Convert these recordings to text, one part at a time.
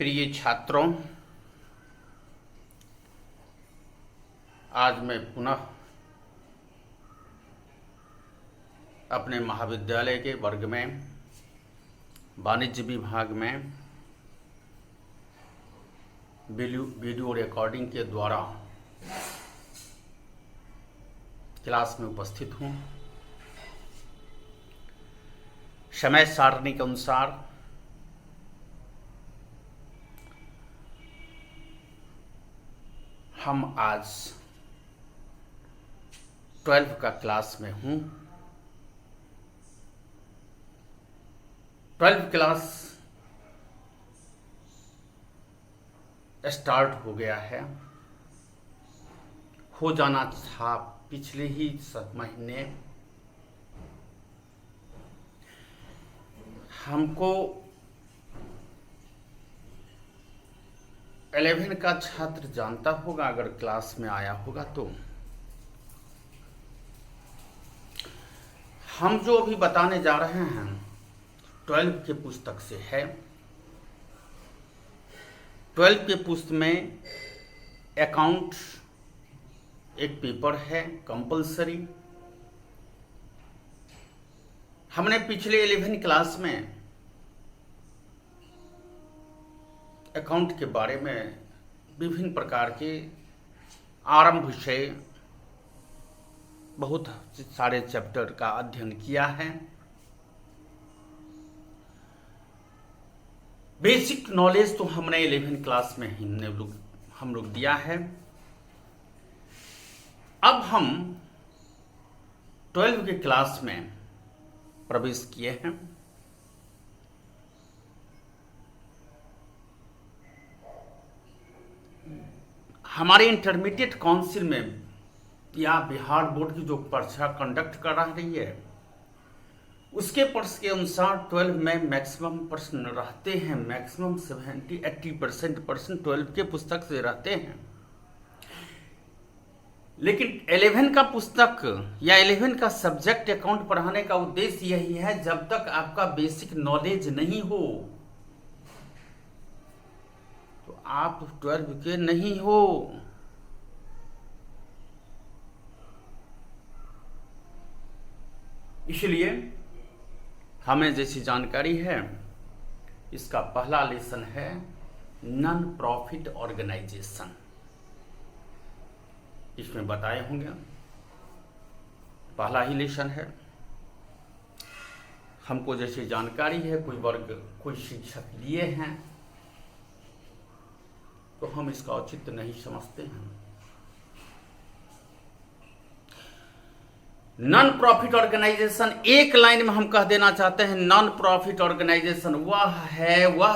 प्रिय छात्रों, आज मैं पुनः अपने महाविद्यालय के वर्ग में वाणिज्य विभाग में वीडियो रिकॉर्डिंग के द्वारा क्लास में उपस्थित हूँ। समय सारणी के अनुसार हम आज 12 का क्लास में हूँ। 12 क्लास स्टार्ट हो गया है, हो जाना था पिछले ही महीने। हमको 11 का छात्र जानता होगा, अगर क्लास में आया होगा तो। हम जो अभी बताने जा रहे हैं 12 के पुस्तक से है। 12 के पुस्तक में अकाउंट एक पेपर है कंपलसरी। हमने पिछले 11 क्लास में अकाउंट के बारे में विभिन्न प्रकार के आरंभ से बहुत सारे चैप्टर का अध्ययन किया है। बेसिक नॉलेज तो हमने 11 क्लास में हम लोग दिया है। अब हम 12 के क्लास में प्रवेश किए हैं। हमारे इंटरमीडिएट काउंसिल में या बिहार बोर्ड की जो परीक्षा कंडक्ट कर रही है, उसके प्रश्न के अनुसार 12 में मैक्सिमम प्रश्न रहते हैं। मैक्सिमम 70-80% प्रश्न 12 के पुस्तक से रहते हैं। लेकिन 11 का पुस्तक या 11 का सब्जेक्ट अकाउंट पढ़ाने का उद्देश्य यही है, जब तक आपका बेसिक नॉलेज नहीं हो तो आप 12 के नहीं हो। इसलिए हमें जैसी जानकारी है, इसका पहला लेसन है नॉन प्रॉफिट ऑर्गेनाइजेशन। इसमें बताए होंगे, पहला ही लेसन है। हमको जैसी जानकारी है, कोई वर्ग कोई शिक्षक लिए हैं तो हम इसका औचित्य नहीं समझते हैं। नॉन प्रॉफिट ऑर्गेनाइजेशन, एक लाइन में हम कह देना चाहते हैं, नॉन प्रॉफिट ऑर्गेनाइजेशन वह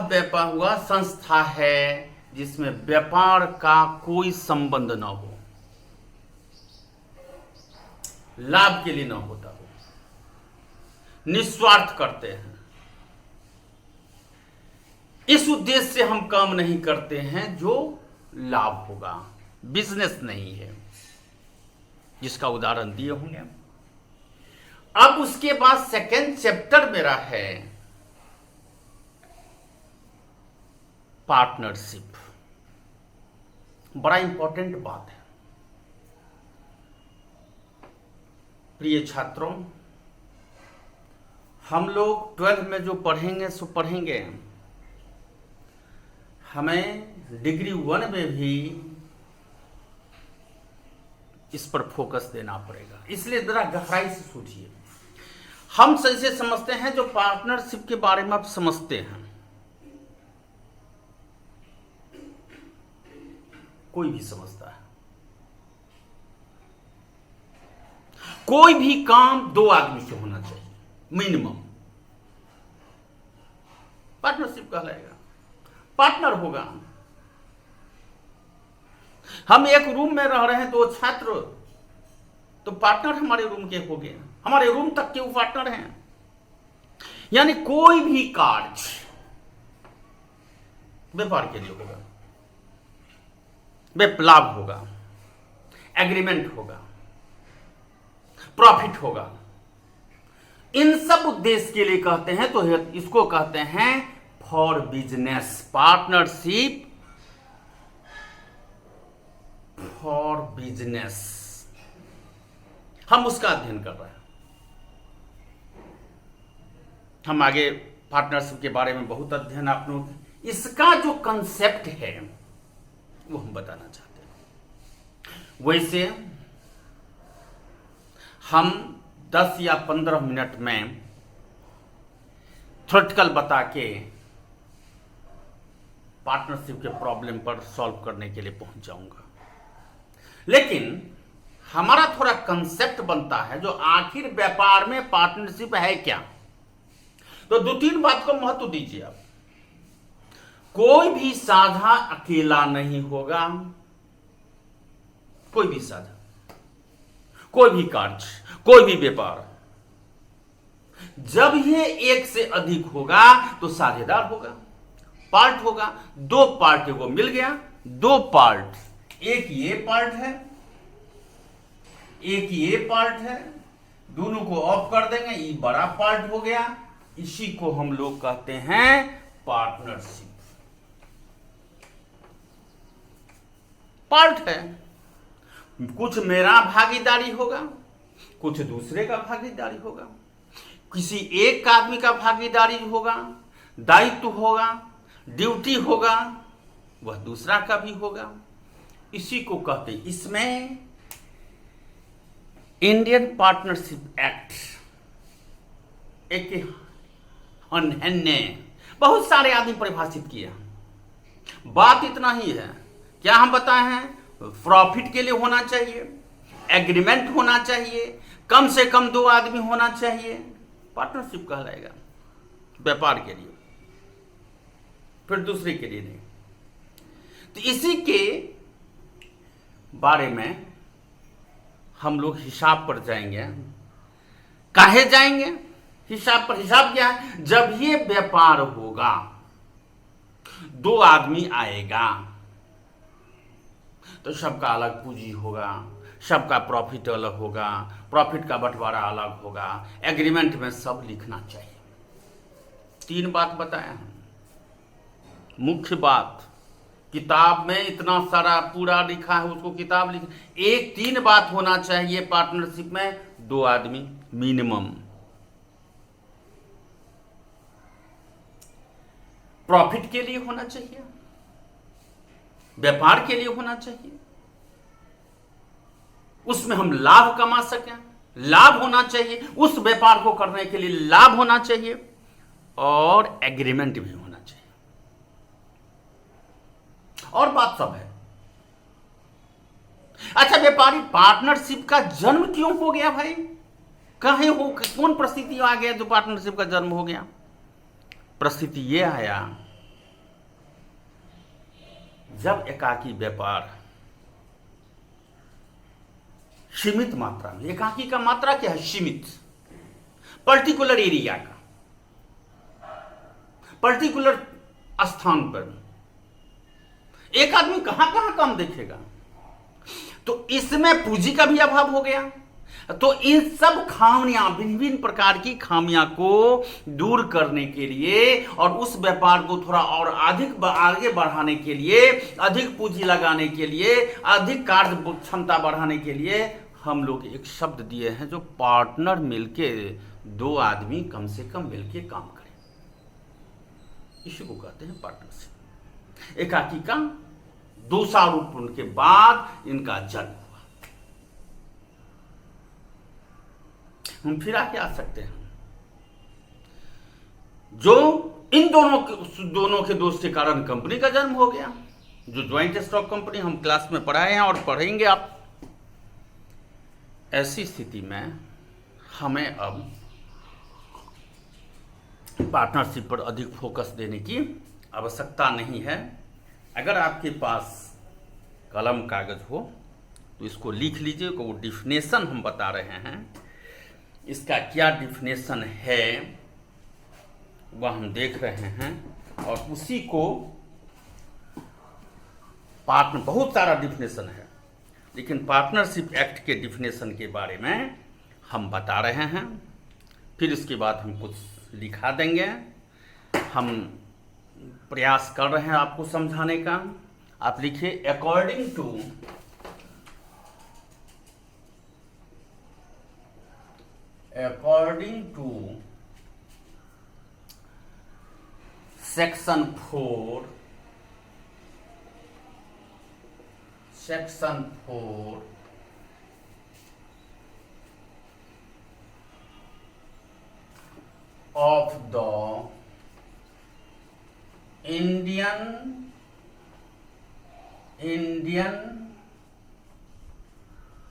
व्यापार, वह संस्था है जिसमें व्यापार का कोई संबंध न हो, लाभ के लिए न होता हो, निस्वार्थ करते हैं। इस उद्देश्य से हम काम नहीं करते हैं जो लाभ होगा, बिजनेस नहीं है, जिसका उदाहरण दिए होंगे। अब उसके बाद सेकेंड चैप्टर मेरा है पार्टनरशिप। बड़ा इंपॉर्टेंट बात है प्रिय छात्रों। हम लोग 12 में जो पढ़ेंगे सो पढ़ेंगे, हमें डिग्री 1 में भी इस पर फोकस देना पड़ेगा। इसलिए जरा गहराई से सोचिए। हम ऐसे समझते हैं जो पार्टनरशिप के बारे में आप समझते हैं, कोई भी समझता है। कोई भी काम 2 आदमी से होना चाहिए मिनिमम, पार्टनरशिप कहलाएगा। पार्टनर होगा। हम एक रूम में रह रहे हैं, 2 छात्र, तो पार्टनर हमारे रूम के हो गए, हमारे रूम तक के वो पार्टनर हैं। यानी कोई भी कार्य व्यापार के लिए होगा, लाभ होगा, एग्रीमेंट होगा, प्रॉफिट होगा, इन सब उद्देश्य के लिए कहते हैं तो इसको कहते हैं for business, partnership for business, हम उसका अध्ययन कर रहे हैं। हम आगे पार्टनरशिप के बारे में बहुत अध्ययन आप लोग, इसका जो कंसेप्ट है वो हम बताना चाहते हैं। वैसे हम 10 या 15 मिनट में थ्योरेटिकल बता के पार्टनरशिप के प्रॉब्लम पर सॉल्व करने के लिए पहुंच जाऊंगा, लेकिन हमारा थोड़ा कंसेप्ट बनता है जो आखिर व्यापार में पार्टनरशिप है क्या। तो 2-3 बात को महत्व दीजिए आप। कोई भी साझा अकेला नहीं होगा, कोई भी साझा, कोई भी कार्य, कोई भी व्यापार, जब ये एक से अधिक होगा तो साझेदार होगा, पार्ट होगा। 2 पार्ट को मिल गया, 2 पार्ट, एक ये पार्ट है, एक ये पार्ट है, दोनों को ऑफ कर देंगे, ये बड़ा पार्ट हो गया। इसी को हम लोग कहते हैं पार्टनरशिप। पार्ट है, कुछ मेरा भागीदारी होगा, कुछ दूसरे का भागीदारी होगा, किसी एक आदमी का भागीदारी होगा, दायित्व होगा, ड्यूटी होगा, वह दूसरा का भी होगा। इसी को कहते हैं, इसमें इंडियन पार्टनरशिप एक्ट एक ने बहुत सारे आदमी परिभाषित किया। बात इतना ही है, क्या हम बताए हैं, प्रॉफिट के लिए होना चाहिए, एग्रीमेंट होना चाहिए, कम से कम 2 आदमी होना चाहिए, पार्टनरशिप कहलाएगा व्यापार के लिए, फिर दूसरे के लिए नहीं। तो इसी के बारे में हम लोग हिसाब पर जाएंगे। काहे जाएंगे हिसाब पर? हिसाब क्या है, जब ये व्यापार होगा 2 आदमी आएगा तो सबका अलग पूंजी होगा, सबका प्रॉफिट अलग होगा, प्रॉफिट का बंटवारा अलग होगा, एग्रीमेंट में सब लिखना चाहिए। 3 बात बताया है, मुख्य बात। किताब में इतना सारा पूरा लिखा है, उसको किताब लिख, 3 बात होना चाहिए पार्टनरशिप में, 2 आदमी मिनिमम, प्रॉफिट के लिए होना चाहिए, व्यापार के लिए होना चाहिए, उसमें हम लाभ कमा सकें, लाभ होना चाहिए, उस व्यापार को करने के लिए लाभ होना चाहिए, और एग्रीमेंट भी होना चाहिए। और बात सब है। अच्छा, व्यापारी पार्टनरशिप का जन्म क्यों हो गया भाई? कहे हो, कौन परिस्थिति आ गया जो पार्टनरशिप का जन्म हो गया? परिस्थिति यह आया, जब एकाकी व्यापार सीमित मात्रा में, एकाकी का मात्रा क्या है? सीमित, पर्टिकुलर एरिया का, पर्टिकुलर स्थान पर एक आदमी कहां कहां काम देखेगा, तो इसमें पूंजी का भी अभाव हो गया। तो इन सब खामियां, भिन्न भिन्न प्रकार की खामियां को दूर करने के लिए और उस व्यापार को थोड़ा और अधिक आगे बढ़ाने के लिए, अधिक पूंजी लगाने के लिए, अधिक कार्य क्षमता बढ़ाने के लिए हम लोग एक शब्द दिए हैं जो पार्टनर मिलके, 2 आदमी कम से कम मिलके काम करें, इसी को कहते हैं पार्टनरशिप। एकाकी का 2 साल के बाद इनका जन्म हुआ। हम फिर आके आ सकते हैं, जो इन दोनों के दोस्त के कारण कंपनी का जन्म हो गया, जो ज्वाइंट स्टॉक कंपनी हम क्लास में पढ़ाए हैं और पढ़ेंगे आप। ऐसी स्थिति में हमें अब पार्टनरशिप पर अधिक फोकस देने की आवश्यकता नहीं है। अगर आपके पास कलम कागज हो तो इसको लिख लीजिए। वो डिफिनेशन हम बता रहे हैं, इसका क्या डिफिनेशन है वह हम देख रहे हैं, और उसी को बहुत सारा डिफिनेशन है, लेकिन पार्टनरशिप एक्ट के डिफिनेशन के बारे में हम बता रहे हैं। फिर इसके बाद हम कुछ लिखा देंगे। हम प्रयास कर रहे हैं आपको समझाने का। आप लिखिए according to section 4 of the Indian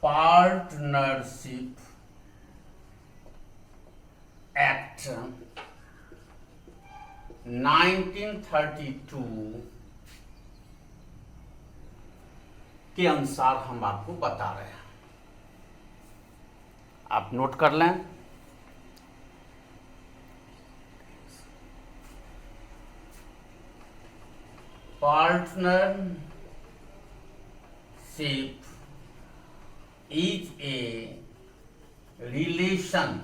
Partnership Act 1932 के अनुसार हम आपको बता रहे हैं। आप नोट कर लें। Partnership is a relation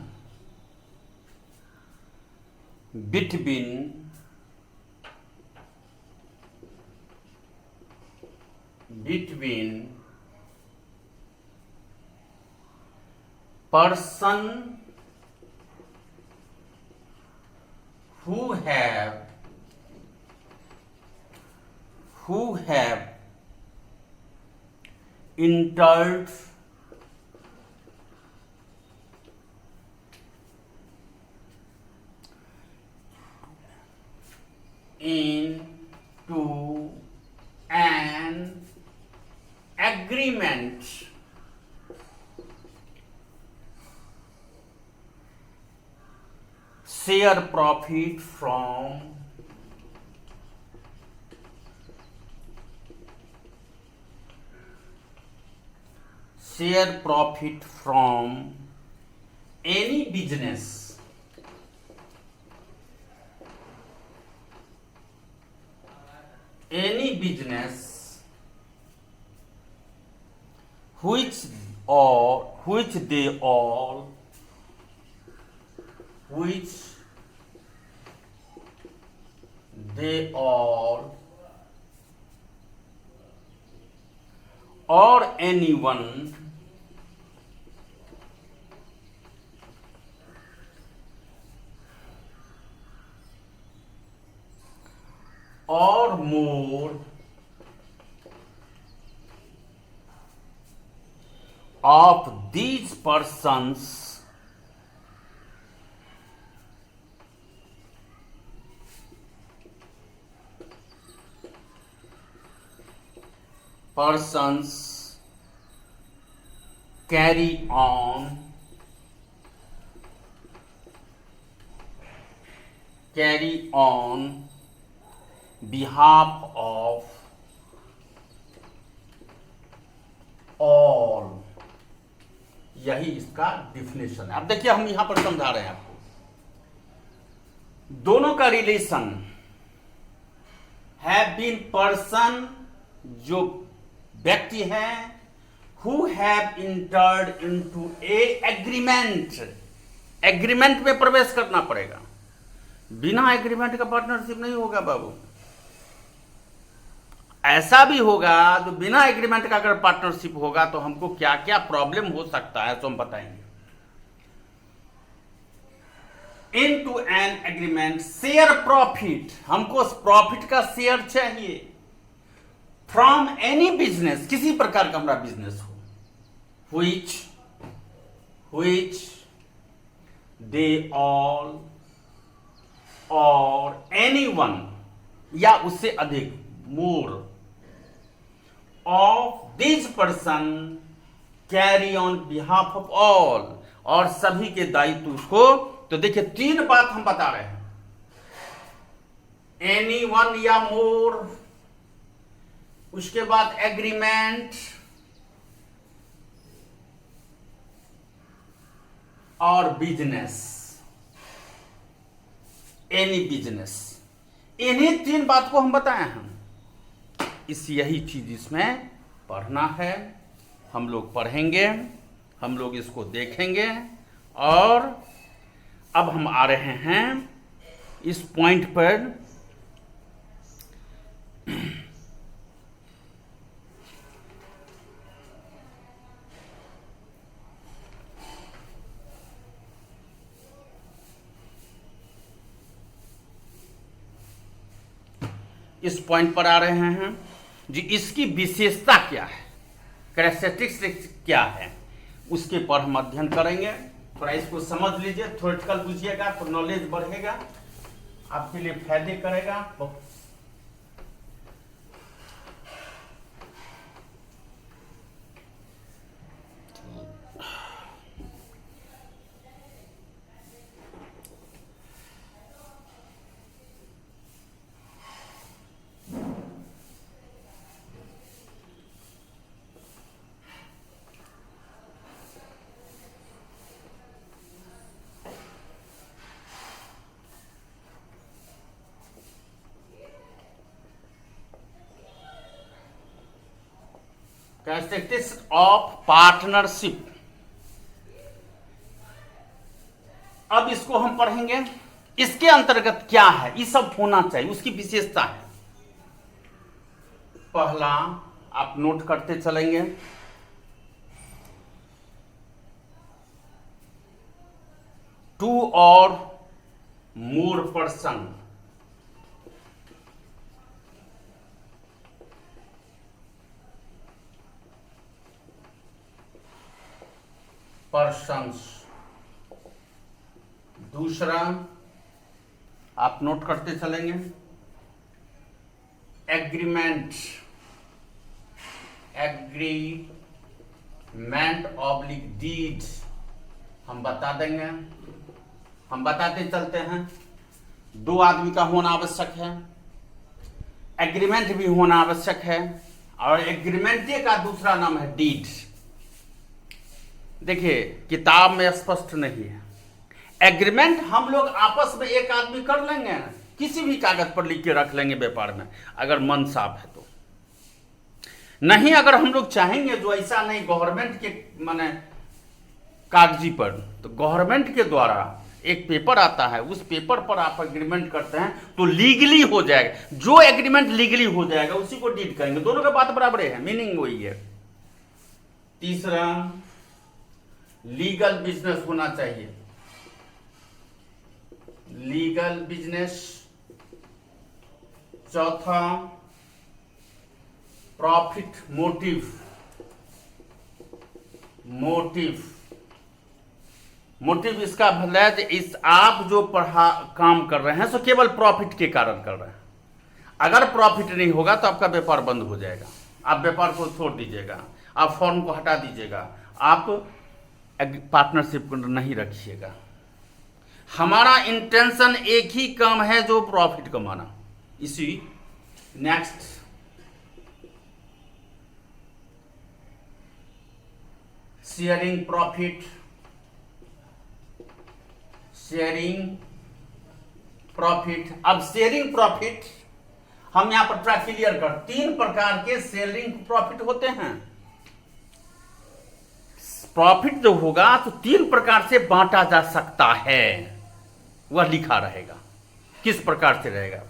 between person who have entered into an agreement share profit from any business which they all or anyone or more of these persons carry on behalf of all। यही इसका definition है। अब देखिए हम यहां पर समझा रहे हैं आपको दोनों का रिलेशन हैव बीन पर्सन जो व्यक्ति हैं who have entered into A agreement में प्रवेश करना पड़ेगा। बिना एग्रीमेंट का पार्टनरशिप नहीं होगा बाबू। ऐसा भी होगा तो बिना एग्रीमेंट का अगर पार्टनरशिप होगा तो हमको क्या क्या प्रॉब्लम हो सकता है तो हम बताएंगे। Into an agreement share profit, हमको प्रॉफिट का शेयर चाहिए। फ्रॉम एनी बिजनेस, किसी प्रकार का हमारा बिजनेस हो, which they all or anyone या उससे अधिक more of this person carry on behalf of all, और सभी के दायित्व उसको। तो देखिए 3 बात हम बता रहे हैं, anyone या more, उसके बाद एग्रीमेंट और बिजनेस, एनी बिजनेस। इन्हीं 3 बात को हम बताए हैं। यही चीज इसमें पढ़ना है, हम लोग पढ़ेंगे, हम लोग इसको देखेंगे। और अब हम आ रहे हैं इस पॉइंट पर इस पॉइंट पर आ रहे हैं जी, इसकी विशेषता क्या है, कैरेक्टरिस्टिक्स क्या है, उसके पर हम अध्ययन करेंगे। थोड़ा इसको समझ लीजिए, थ्योरेटिकल बुझिएगा तो नॉलेज बढ़ेगा, आपके लिए फायदे करेगा। कैरेक्टरिस्टिक्स ऑफ पार्टनरशिप, अब इसको हम पढ़ेंगे। इसके अंतर्गत क्या है, ये सब होना चाहिए, उसकी विशेषता है। पहला आप नोट करते चलेंगे, टू और मोर पर्सन, पर्सन्स। दूसरा आप नोट करते चलेंगे, एग्रीमेंट, एग्रीमेंट ऑब्लिक डीड, हम बता देंगे, हम बताते चलते हैं। दो आदमी का होना आवश्यक है, एग्रीमेंट भी होना आवश्यक है, और एग्रीमेंट का दूसरा नाम है डीड। देखिए किताब में स्पष्ट नहीं है, एग्रीमेंट हम लोग आपस में एक आदमी कर लेंगे, किसी भी कागज पर लिख के रख लेंगे व्यापार में, अगर मन साफ है तो। नहीं, अगर हम लोग चाहेंगे जो ऐसा नहीं, गवर्नमेंट के माने कागजी पर, तो गवर्नमेंट के द्वारा एक पेपर आता है, उस पेपर पर आप एग्रीमेंट करते हैं तो लीगली हो जाएगा। जो एग्रीमेंट लीगली हो जाएगा उसी को डीड कहेंगे। दोनों की बात बराबर है, मीनिंग वही है। तीसरा, लीगल बिजनेस होना चाहिए, लीगल बिजनेस। चौथा, प्रॉफिट मोटिव, मोटिव इसका भला है, इस आप जो काम कर रहे हैं सो केवल प्रॉफिट के कारण कर रहे हैं। अगर प्रॉफिट नहीं होगा तो आपका व्यापार बंद हो जाएगा, आप व्यापार को छोड़ दीजिएगा, आप फॉर्म को हटा दीजिएगा, आप पार्टनरशिप को नहीं रखिएगा। हमारा इंटेंशन एक ही काम है, जो प्रॉफिट कमाना। इसी नेक्स्ट, शेयरिंग प्रॉफिट, अब शेयरिंग प्रॉफिट हम यहां पर ट्रैक क्लियर कर, तीन प्रकार के शेयरिंग प्रॉफिट होते हैं। प्रॉफिट जो होगा तो तीन प्रकार से बांटा जा सकता है, वह लिखा रहेगा किस प्रकार से रहेगा।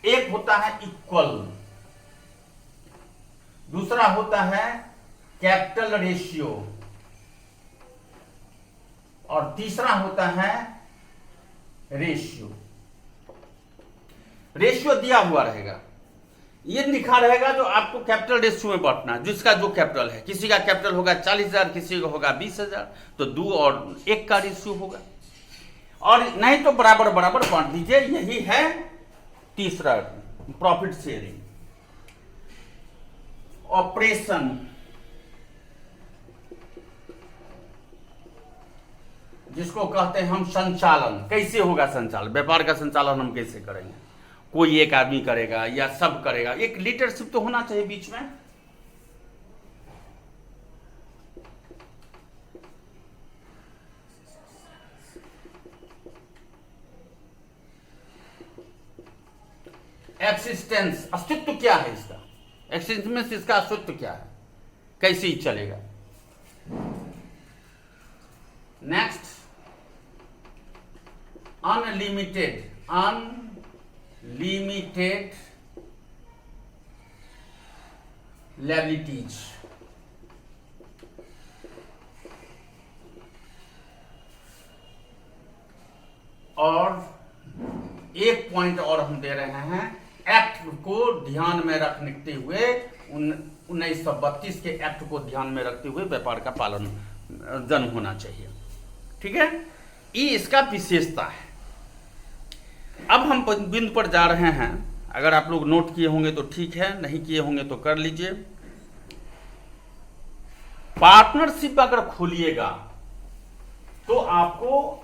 एक होता है इक्वल, दूसरा होता है कैपिटल रेशियो, और तीसरा होता है रेशियो। रेशियो दिया हुआ रहेगा, ये लिखा रहेगा जो आपको कैपिटल रेशियो में बांटना है, जिसका जो कैपिटल है। किसी का कैपिटल होगा 40,000, किसी का होगा 20,000, तो 2 और 1 का रेशियो होगा, और नहीं तो बराबर बराबर बांट दीजिए। यही है तीसरा प्रॉफिट शेयरिंग। ऑपरेशन, जिसको कहते हैं हम संचालन। कैसे होगा संचालन, व्यापार का संचालन हम कैसे करेंगे, कोई एक आदमी करेगा या सब करेगा, एक लीडरशिप तो होना चाहिए बीच में। एक्सिस्टेंस, अस्तित्व क्या है इसका, एक्सिस्टेंस इसका अस्तित्व क्या है, कैसे ही चलेगा। Next, unlimited, liabilities. और एक पॉइंट और हम दे रहे हैं, एक्ट को ध्यान में रखते हुए 1932 के एक्ट को ध्यान में रखते हुए व्यापार का पालन जन्म होना चाहिए। ठीक है, ये इसका विशेषता है। अब हम बिंदु पर जा रहे हैं। अगर आप लोग नोट किए होंगे तो ठीक है, नहीं किए होंगे तो कर लीजिए। पार्टनरशिप अगर खोलिएगा तो आपको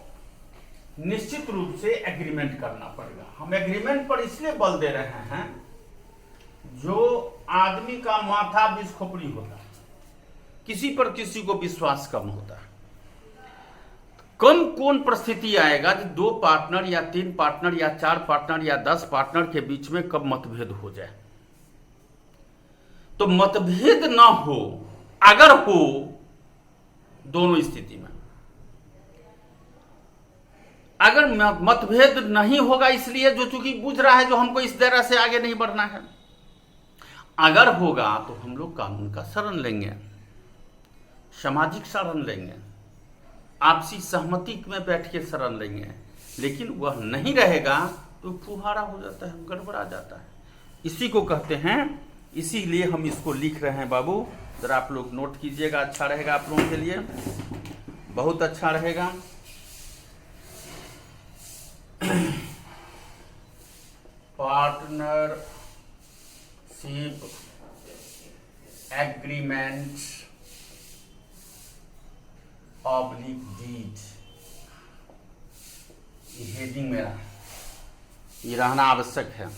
निश्चित रूप से एग्रीमेंट करना पड़ेगा। हम एग्रीमेंट पर इसलिए बल दे रहे हैं, जो आदमी का माथा बीस खोपड़ी होता है, किसी पर किसी को विश्वास कम होता है। कम कौन परिस्थिति आएगा कि 2 पार्टनर या 3 पार्टनर या 4 पार्टनर या 10 पार्टनर के बीच में कब मतभेद हो जाए। तो मतभेद ना हो, अगर हो दोनों स्थिति में, अगर मतभेद नहीं होगा इसलिए जो चूंकि बुझ रहा है जो हमको इस तरह से आगे नहीं बढ़ना है, अगर होगा तो हम लोग कानून का शरण लेंगे, सामाजिक शरण लेंगे, आपसी सहमति में बैठ के शरण लेंगे। लेकिन वह नहीं रहेगा तो फुहारा हो जाता है, गड़बड़ा जाता है। इसी को कहते हैं, इसीलिए हम इसको लिख रहे हैं। बाबू जरा आप लोग नोट कीजिएगा, अच्छा रहेगा आप लोगों के लिए, बहुत अच्छा रहेगा। Partnership agreement oblique deed, heading मेरा ये रहना आवश्यक है,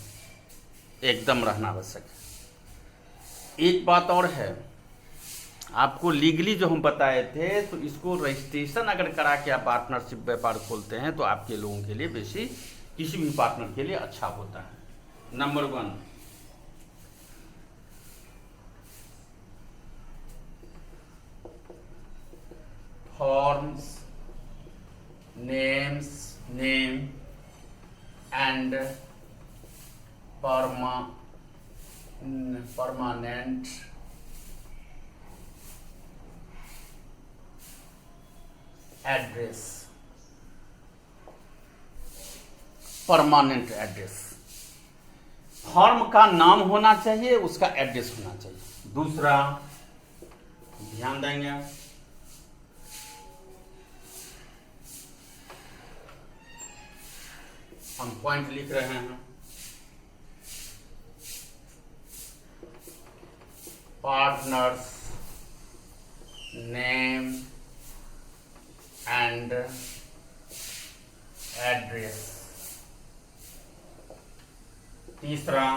एकदम रहना आवश्यक है। एक बात और है, आपको लीगली जो हम बताए थे, तो इसको रजिस्ट्रेशन अगर करा के आप पार्टनरशिप व्यापार खोलते हैं तो आपके लोगों के लिए बेसी, किसी भी पार्टनर के लिए अच्छा होता है। Number 1, forms, name and permanent address, permanent address. Form का नाम होना चाहिए, उसका एड्रेस होना चाहिए। दूसरा ध्यान देंगे, हम पॉइंट लिख रहे हैं, पार्टनर्स नेम एंड एड्रेस। तीसरा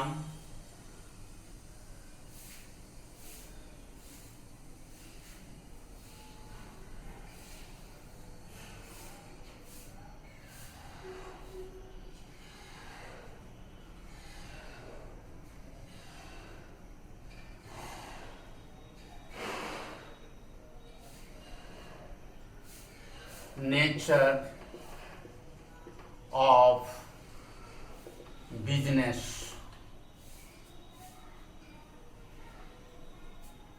nature of business,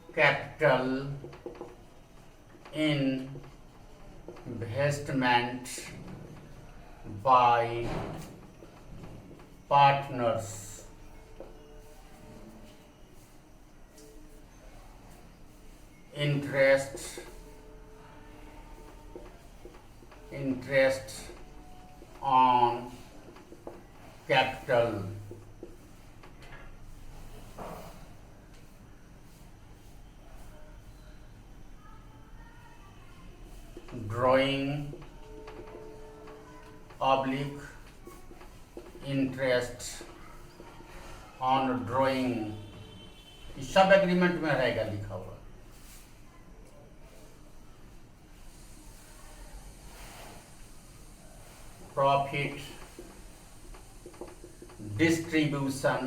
capital investment by partners, interest on capital, drawing oblique interest on drawing, ये सब एग्रीमेंट में रहेगा लिखा हुआ। प्रॉफिट डिस्ट्रीब्यूशन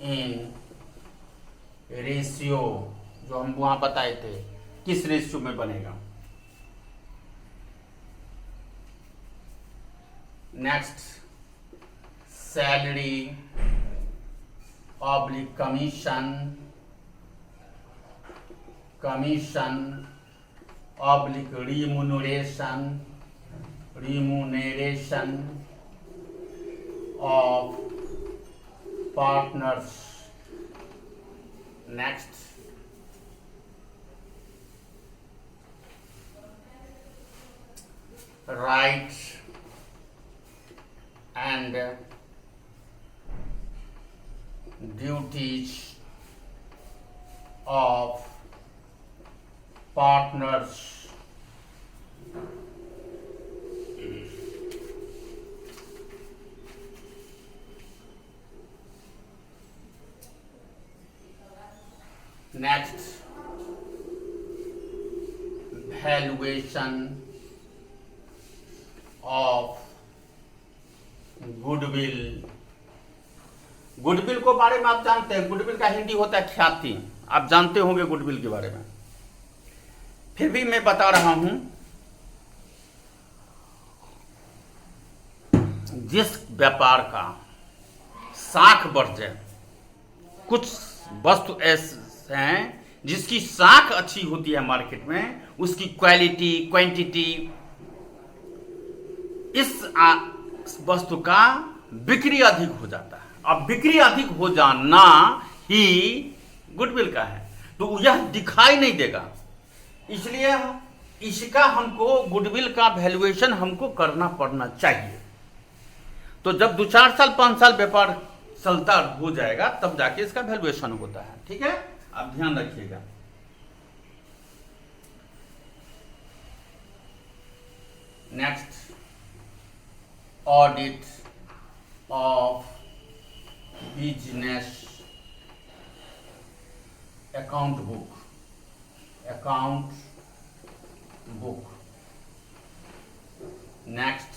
इन रेशियो, जो हम वहां बताए थे किस रेशियो में बनेगा। Next salary oblique commission oblique remuneration remuneration of partners. Next, rights and duties of partners. Next, valuation of goodwill. Goodwill को बारे में आप जानते हैं, गुडविल का हिंदी होता है ख्याति। आप जानते होंगे गुडविल के बारे में, फिर भी मैं बता रहा हूं। जिस व्यापार का साख बढ़ जाए, कुछ वस्तु ऐसे हैं जिसकी साख अच्छी होती है मार्केट में, उसकी क्वालिटी क्वांटिटी, इस वस्तु का बिक्री अधिक हो जाता है। अब बिक्री अधिक हो जाना ही गुडविल का है, तो यह दिखाई नहीं देगा, इसलिए इसका हमको गुडविल का वैल्यूएशन हमको करना पड़ना चाहिए। तो जब 2-4 साल 5 साल व्यापार चलता हो जाएगा तब जाके इसका वैल्यूएशन होता है। ठीक है, आप ध्यान रखिएगा। Next, audit of business account book. Next,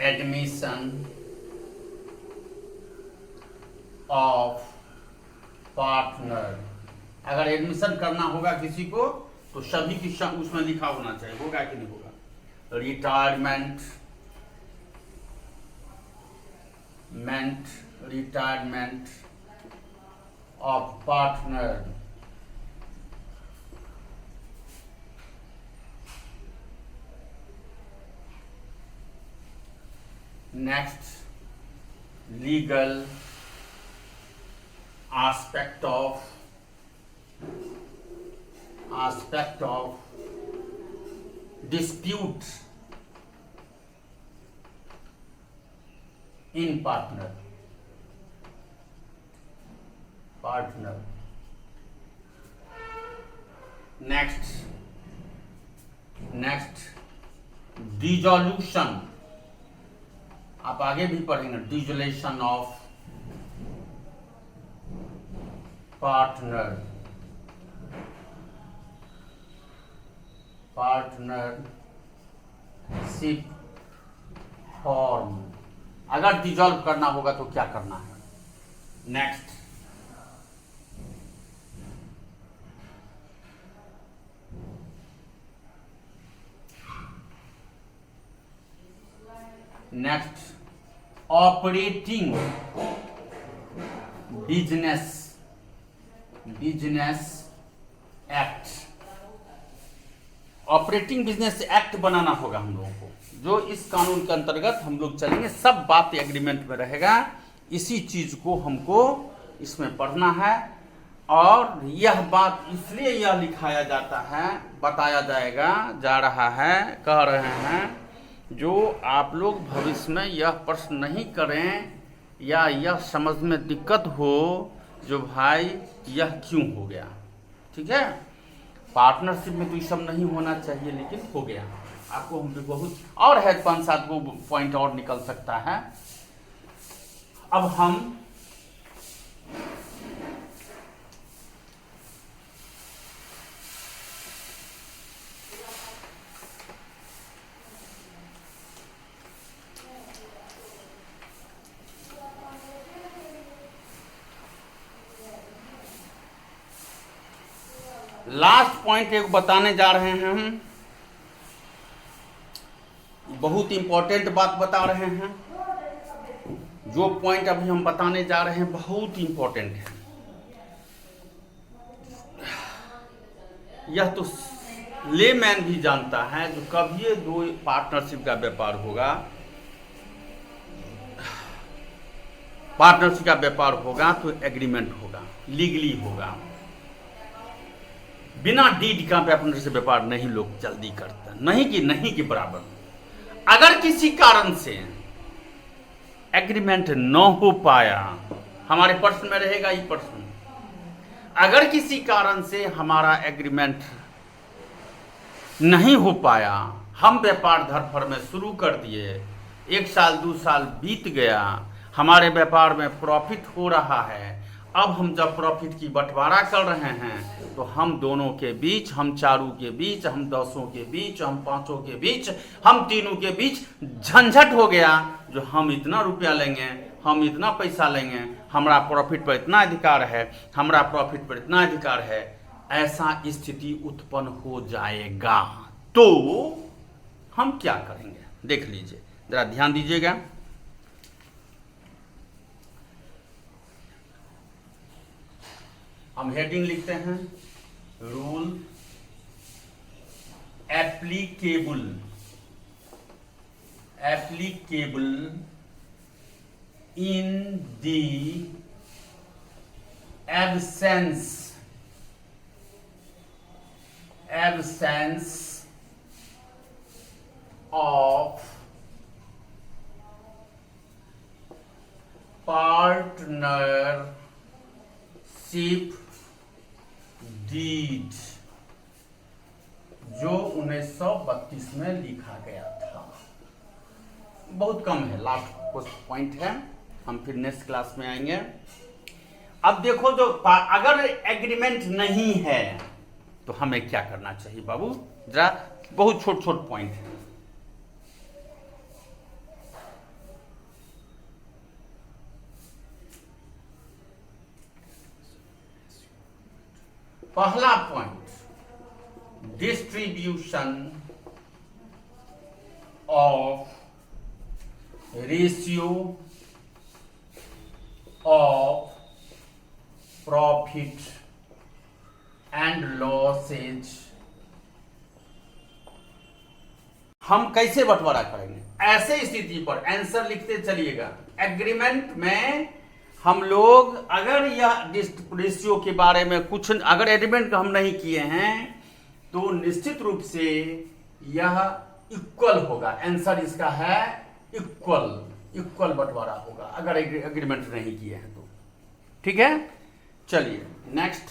admission of partner. अगर एडमिशन करना होगा किसी को तो सभी की उसमें लिखा होना चाहिए, होगा कि नहीं होगा। Retirement of partner. Next, legal aspect of dispute in partner. Next, dissolution। आप आगे भी पढ़ेंगे, dissolution of पार्टनरशिप फॉर्म। अगर डिसॉल्व करना होगा तो क्या करना है। Next, operating business act. Operating business act बनाना होगा हम लोगों को, जो इस कानून के अंतर्गत हम लोग चलेंगे। सब बात एग्रीमेंट में रहेगा, इसी चीज को हमको इसमें पढ़ना है। और यह बात इसलिए यह लिखाया जाता है, बताया जा रहा है, कह रहे हैं, जो आप लोग भविष्य में यह प्रश्न नहीं करें या यह समझ में दिक्कत हो जो भाई यह क्यों हो गया। ठीक है, पार्टनरशिप में तो ये सब नहीं होना चाहिए, लेकिन हो गया। आपको हम भी बहुत और है 5-7 को पॉइंट और निकल सकता है। अब हम लास्ट पॉइंट एक बताने जा रहे हैं। हम बहुत इंपॉर्टेंट बात बता रहे हैं। जो पॉइंट अभी हम बताने जा रहे हैं बहुत इंपॉर्टेंट है। यह तो लेमैन भी जानता है जो कभी ये दो पार्टनरशिप का व्यापार होगा, पार्टनरशिप का व्यापार होगा तो एग्रीमेंट होगा, लीगली होगा। बिना डीड का पार्टनरशिप व्यापार नहीं लोग जल्दी करते, नहीं कि बराबर। अगर किसी कारण से एग्रीमेंट न हो पाया, हमारे प्रश्न में रहेगा ये प्रश्न, अगर किसी कारण से हमारा एग्रीमेंट नहीं हो पाया, हम व्यापार धरफर में शुरू कर दिए, 1 साल 2 साल बीत गया, हमारे व्यापार में प्रॉफिट हो रहा है, अब हम जब प्रॉफिट की बंटवारा कर रहे हैं तो हम दोनों के बीच, हम चारों के बीच, हम 10 के बीच, हम 5 के बीच, हम तीनों के बीच झंझट हो गया, जो हम इतना रुपया लेंगे, हम इतना पैसा लेंगे, हमारा प्रॉफिट पर इतना अधिकार है, हमारा प्रॉफिट पर इतना अधिकार है, ऐसा स्थिति उत्पन्न हो जाएगा। तो हम क्या करेंगे देख लीजिए, जरा ध्यान दीजिएगा। हम हेडिंग लिखते हैं, rule applicable in the absence of partnership deed, जो 1932 में लिखा गया था। बहुत कम है, लास्ट पॉइंट है, हम फिर नेक्स्ट क्लास में आएंगे। अब देखो, जो अगर एग्रीमेंट नहीं है तो हमें क्या करना चाहिए बाबू, जरा बहुत छोट पॉइंट है। पहला point, distribution of ratio of profit and losses. हम कैसे बंटवारा करेंगे ऐसे स्थिति पर, आंसर लिखते चलिएगा। एग्रीमेंट में हम लोग अगर यह रेशियो के बारे में कुछ, अगर एग्रीमेंट हम नहीं किए हैं तो निश्चित रूप से यह इक्वल होगा। आंसर इसका है इक्वल बंटवारा होगा अगर एग्रीमेंट नहीं किए हैं तो। ठीक है, चलिए नेक्स्ट।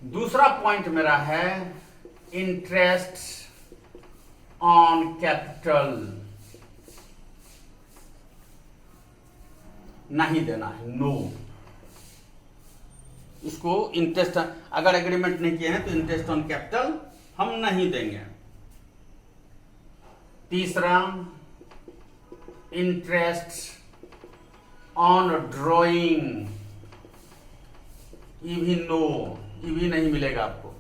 दूसरा पॉइंट मेरा है, इंटरेस्ट ऑन कैपिटल नहीं देना है, नो। इसको इंटरेस्ट, अगर एग्रीमेंट नहीं किए हैं तो इंटरेस्ट ऑन कैपिटल हम नहीं देंगे। तीसरा, इंटरेस्ट ऑन ड्रॉइंग, ये भी नो, ये भी नहीं मिलेगा आपको,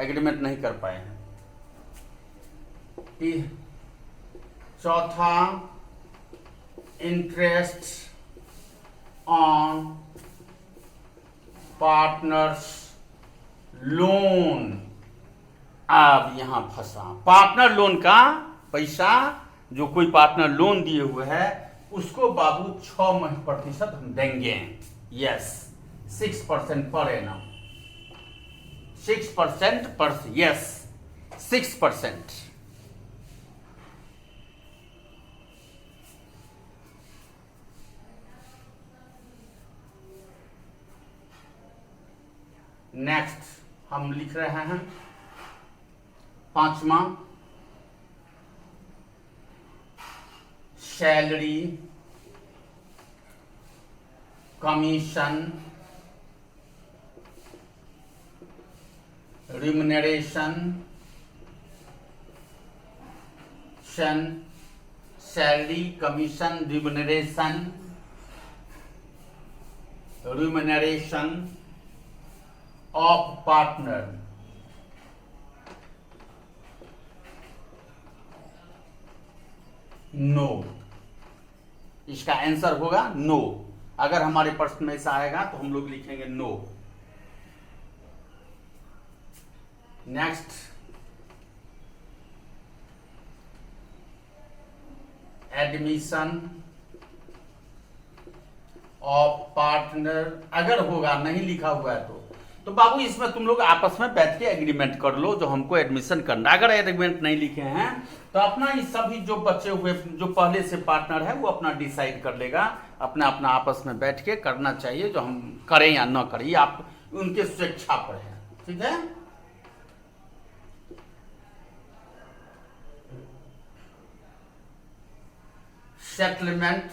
एग्रीमेंट नहीं कर पाए हैं। चौथा, इंटरेस्ट ऑन पार्टनर्स लोन। अब यहां फंसा, पार्टनर लोन का पैसा जो कोई पार्टनर लोन दिए हुए है उसको बाबू 6% हम देंगे। यस, 6% पर एनम, 6% पर, यस 6%। नेक्स्ट हम लिख रहे हैं पांचवा, salary, commission, remuneration, salary, commission, remuneration of partner. No, इसका आंसर होगा नो। अगर हमारे प्रश्न में ऐसा आएगा तो हम लोग लिखेंगे no. Next, admission of partner अगर होगा, नहीं लिखा हुआ है तो बाबू इसमें तुम लोग आपस में बैठ के एग्रीमेंट कर लो जो हमको एडमिशन करना। अगर एग्रीमेंट नहीं लिखे हैं तो अपना ये सभी जो बचे हुए जो पहले से पार्टनर है वो अपना डिसाइड कर लेगा, अपना अपना आपस में बैठ के करना चाहिए जो हम करें या ना करें, ये आप उनके स्वेच्छा पर है। ठीक है, सेटलमेंट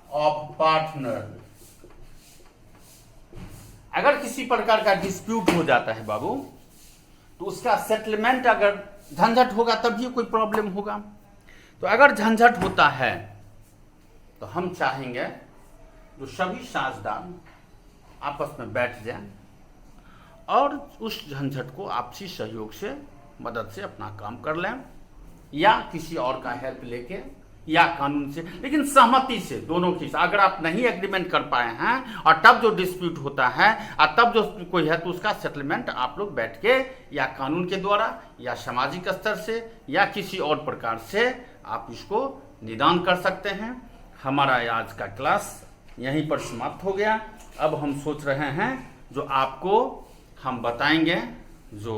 ऑफ पार्टनर, अगर किसी प्रकार का डिस्प्यूट हो जाता है बाबू तो उसका सेटलमेंट, अगर झंझट होगा तभी कोई प्रॉब्लम होगा। तो अगर झंझट होता है तो हम चाहेंगे जो सभी साझेदार आपस में बैठ जाएं और उस झंझट को आपसी सहयोग से मदद से अपना काम कर लें, या किसी और का हेल्प लेके या कानून से, लेकिन सहमति से दोनों की। अगर आप नहीं एग्रीमेंट कर पाए हैं और तब जो डिस्प्यूट होता है और तब जो कोई है तो उसका सेटलमेंट आप लोग बैठ के या कानून के द्वारा या सामाजिक स्तर से या किसी और प्रकार से आप इसको निदान कर सकते हैं। हमारा आज का क्लास यहीं पर समाप्त हो गया। अब हम सोच रहे हैं जो आपको हम बताएंगे जो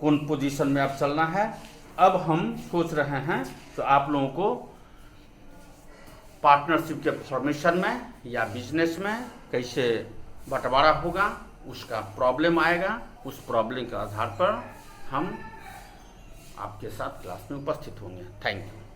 कौन पोजीशन में अब चलना है। अब हम सोच रहे हैं तो आप लोगों को पार्टनरशिप के फॉर्मेशन में या बिजनेस में कैसे बंटवारा होगा उसका प्रॉब्लम आएगा, उस प्रॉब्लम के आधार पर हम आपके साथ क्लास में उपस्थित होंगे। Thank you.